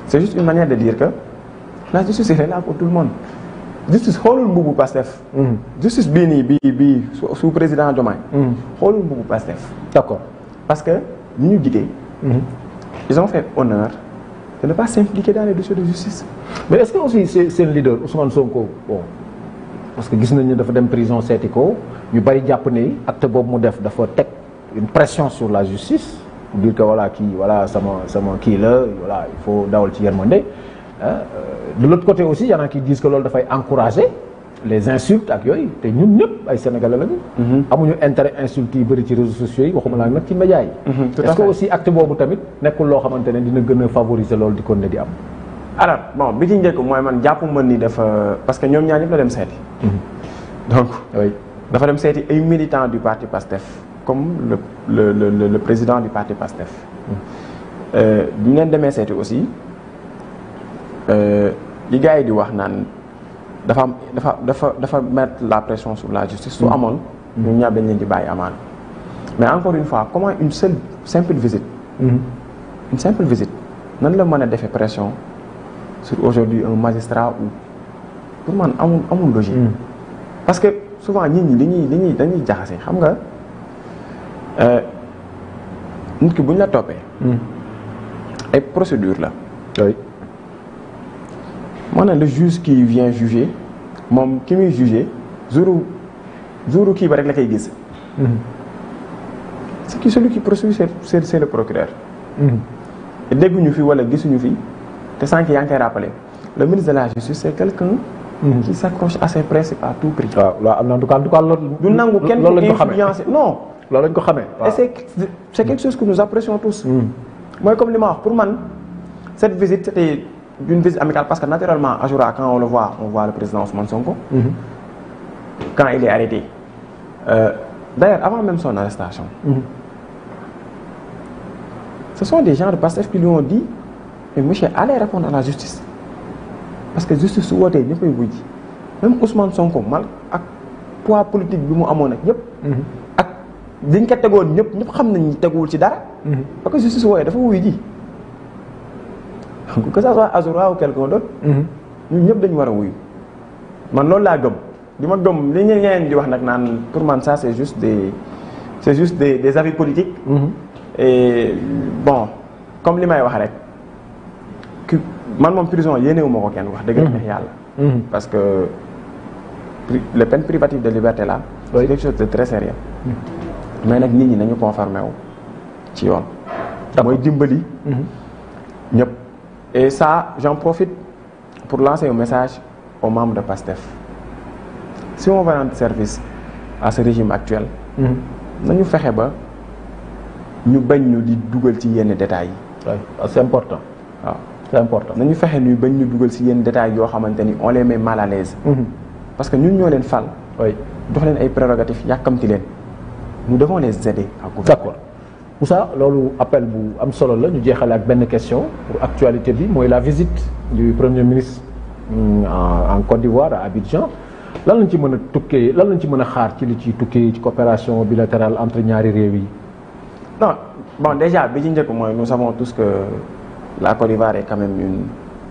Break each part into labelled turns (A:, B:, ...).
A: C'est juste une manière de dire que la justice est là pour tout le monde. Justice xoolul mbubu Pastef. Justice bii nii bii sous président Diomaye. xoolul mbubu Pastef.
B: D'accord.
A: Parce que ni ñu jigee ils ont fait honneur de ne pas s'impliquer dans les dossiers de justice.
B: Mais est-ce que aussi c'est le leader Ousmane Sonko bon parce que gis nañ ne dafa dem prison seeti ko ñu bari jàpp ne acte boobu mu def dafa teg une pression sur la justice pour dire que voilà kii voilà sama kii la voilà il faut dawal ci yërmande de l'autre côté aussi y en a qui disent que loolu dafay encourager les insultes ak yooyu te ñun ñëpp ay sénégalais lañu. amuñu intérêt insultes yi bëri ci réseaux sociaux yi waxuma laa nag ci médias yi. est-ce que aussi acte boobu tamit nekkul loo xamante ne dina gën a favoriser loolu di ko ne di am.
A: alors bon bi ci njëkk mooy man jàpp mën ni dafa parce que ñoom ñaar ñëpp la dem seeti. donc dafa dem seeti ay militants du parti PASTEF comme le président du parti PASTEF. bi ñu leen demee seeti aussi li gars yi di wax naan. dafa mettre la pression sur la justice su amoon ñun ñaar dañ leen di bàyyi amaan mais encore une fois comment une simple visite une simple visite nan la mën a defee pression sur aujourd'hui un magistrat ou pour man amul logique parce que souvent nit ñi dañuy jaxase xam nga nit ki bu ñu la toppee ay procédure la maanaam le juge qui vient juger moom ki muy juger jouru kii ba rek la koy gis. celui qui poursuit c'est le procureur. dégguñu fi wala gisuñu fi te sànq yaa ngi koy rappelé le ministre de la justice c'est quelqu'un qui s'accroche à ses principes à tout prix.
B: waaw en tout cas loolu.
A: du nangu kenn ku influencer non.
B: loolu lañ ko xamee.
A: et c'est quelque chose que nous apprécions tous. mooy comme li ma wax pour man cette visite c'était d'une visite amicale parce que naturellement Ajoura quand on le voit le président Ousmane Sonko. Quand il est arrêté. D'ailleurs avant même son arrestation. Ce sont des gens de PASTEF qui lui ont dit mais monsieur allez répondre à la justice parce que justice su wootee ñëppay wuy ji même Ousmane Sonko mal ak poids politique bi mu amoon ak yëpp. ak liñ ko tegoon ñëpp xam nañ teguwul ci dara. parce que justice wooyee dafa wuy ji. que ça soit Azoura ou quelqu'un d'autre. ñun ñëpp dañu war a wuyu. man loolu laa gëm li ma gëm li ñeneen di wax nag naan pour man ça c'est juste des avis politiques. Et bon comme li may wax rek man moom prison yéenewu ma ko kenn wax dëgg neex yàlla. parce que les peines privatives de liberté là. c'est quelque chose de très sérieux. mais nag nit ñi nañu conformé wu ci yoon. mooy dimbali. ñëpp. Et ça, j'en profite pour lancer un message aux membres de PASTEF. Si on va rendre service à ce régime actuel, nañu fexe ba ñu bañ ñu di dugal ci yenn détails yi.
B: C'est important.
A: waaw
B: c'est important.
A: nañu fexe ñu bañ ñu dugal ci yenn détails yoo xamante ni on les met mal à l'aise. parce que ñun ñoo leen fal. jox leen ay prérogatives yàkkamti leen. nous devons les aider à gouverner.
B: D'accord. Moussa loolu appel bu am solo la ñu jeexale ak benn question pour actualité bi mooy la visite du premier ministre en Côte d'Ivoire à Abidjan lan lañ ci mën a tukkee lan lañ ci mën a xaar ci li ci tukkee ci coopération bilatérale entre ñaari réew yi.
A: non bon déjà bi ci njëkk mooy nous savons tous que la Côte d'Ivoire est quand même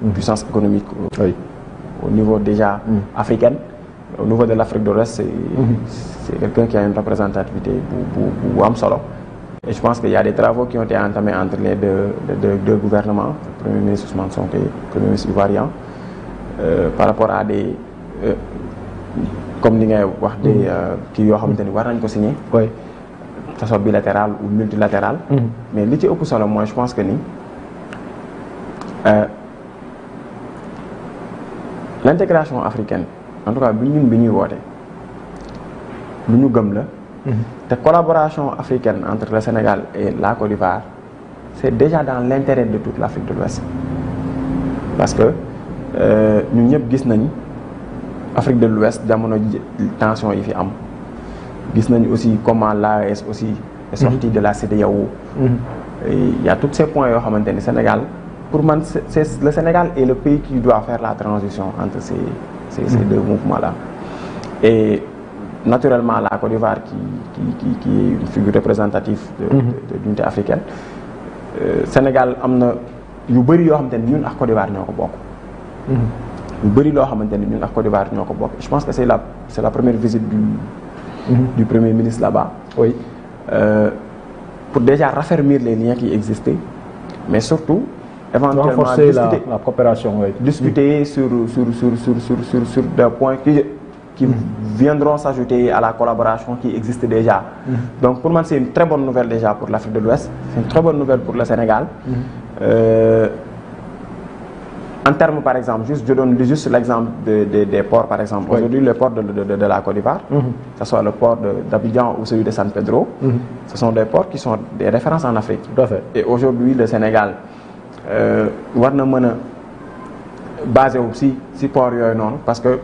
A: une puissance économique au niveau déjà africaine. Au niveau de l'Afrique de l'Ouest c'est quelqu'un qui a une représentativité bu am solo. Et je pense qu'il y a des travaux qui ont été entamés entre les deux gouvernements, le Premier ministre Ousmane Sonko et le Premier ministre ivoirien, par rapport à des comme ni ngay wax des kii yoo xamante ni war nañ ko signer. que ce soit bilatéral ou multilatéral. mais li ci ëpp solo mooy je pense que ni l'intégration africaine en tout cas bi ñuy woote lu ñu gëm la. te collaboration africaine entre le Sénégal et la Côte d'Ivoire c'est déjà dans l'intérêt de toute l'Afrique de l'Ouest parce que ñun ñëpp gis nañ Afrique de l'Ouest jamono tension yi fi am gis nañ aussi comment l'AES aussi est sorti de la CEDEAO. Il y a tous ces points yoo xamante ni Sénégal pour man c'est le Sénégal est le pays qui doit faire la transition entre ces deux mouvements là et naturellement la Côte d'Ivoire qui est une figure représentative de l'unité africaine. Sénégal am na yu bëri yoo xamante ni ñun ak Côte d'Ivoire ñoo ko bokk. yu bëri loo xamante ni ñun ak Côte d'Ivoire ñoo ko bokk je pense que c'est la première visite du premier ministre là-bas.
B: Oui.
A: Pour déjà raffermir les liens qui existaient mais surtout éventuellement
B: renforcer la coopération, oui.
A: Discuter sur des points qui viendront s'ajouter à la collaboration qui existe déjà. Donc pour moi c'est une très bonne nouvelle déjà pour l'Afrique de l'Ouest, c'est une très bonne nouvelle pour le Sénégal. En termes par exemple, je donne juste l'exemple des ports par exemple. Oui. Aujourd'hui les ports de la Côte d'Ivoire, que ce soit le port d'Abidjan ou celui de San Pedro, ce sont des ports qui sont des références en Afrique.
B: Tout à fait.
A: Et aujourd'hui le Sénégal war na mën a basé aussi si port yooyu noonu parce que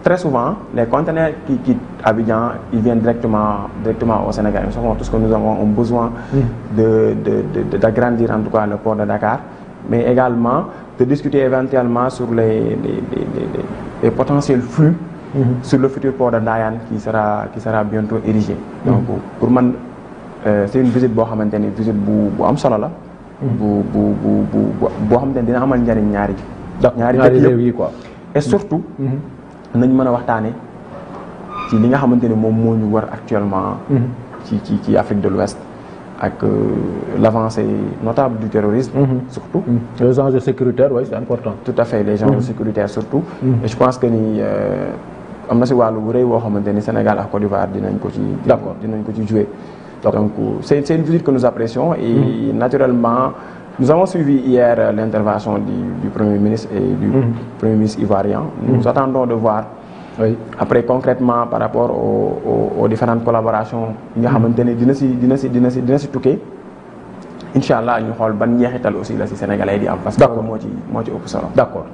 A: très souvent les conteneurs qui quittent Abidjan ils viennent directement au Sénégal. Nous savons tous que nous avons besoin d'agrandir en tout cas le port de Dakar, mais également de discuter éventuellement sur les potentiels flux sur le futur port de Ndayane qui sera bientôt érigé. Donc pour man c'est une visite boo xamante ni visite bu am solo la. boo xamante ni dina amal njariñ ñaari
B: réew yi quoi.
A: Et surtout nañ mën a waxtaane ci li nga xamante ni moom moo ñu war actuellement ci Afrique de l'Ouest ak l'avancée notable du terrorisme surtout
B: les enjeux sécuritaires, oui, c'est important.
A: Tout à fait, les enjeux sécuritaires surtout et je pense que ni am na si wàllu bu rëy woo xamante ni Sénégal ak Côte d'Ivoire dinañ ko ci jouer. Donc c'est une visite que nous apprécions et naturellement nous avons suivi hier l'intervention du Premier ministre et du Premier ministre ivoirien. Nous attendons de voir après concrètement par rapport aux différentes collaborations yi nga xamante ne dina si tukkee Inch'Allah ñu xool ban njeexital aussi la si Sénégalais di am parce que moo ci ëpp solo.
B: D'accord.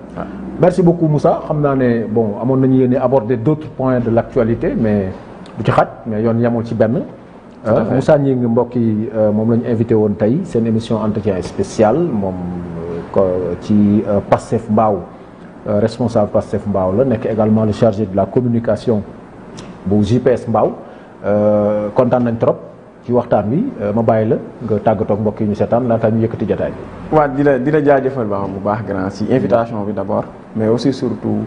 B: Merci beaucoup Moussa. Xam naa ne bon amoon nañu yéene aborder d'autres points de l'actualité mais du ci xaj mais yoon yamul ci benn. Moussa Gningue mbokk yi moom la ñu invité woon tey seen émission entretien spécial moom ci Pastef Mbao responsable Pastef Mbao la nekk également le chargé de la communication bu JPS Mbao kontaan nañ trop ci waxtaan wi ma bàyyi la nga tàggatoo ak mbokk yi ñu seetaan laata ñu yëkkati jotaay bi.
A: waaw di la jaajëfal bu baax grand ci invitation bi d'abord mais aussi surtout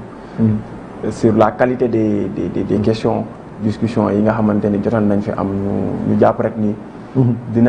A: sur la qualité des questions discussion yi nga xamante ni jotoon nañ fi am ñu jàpp rek ni dina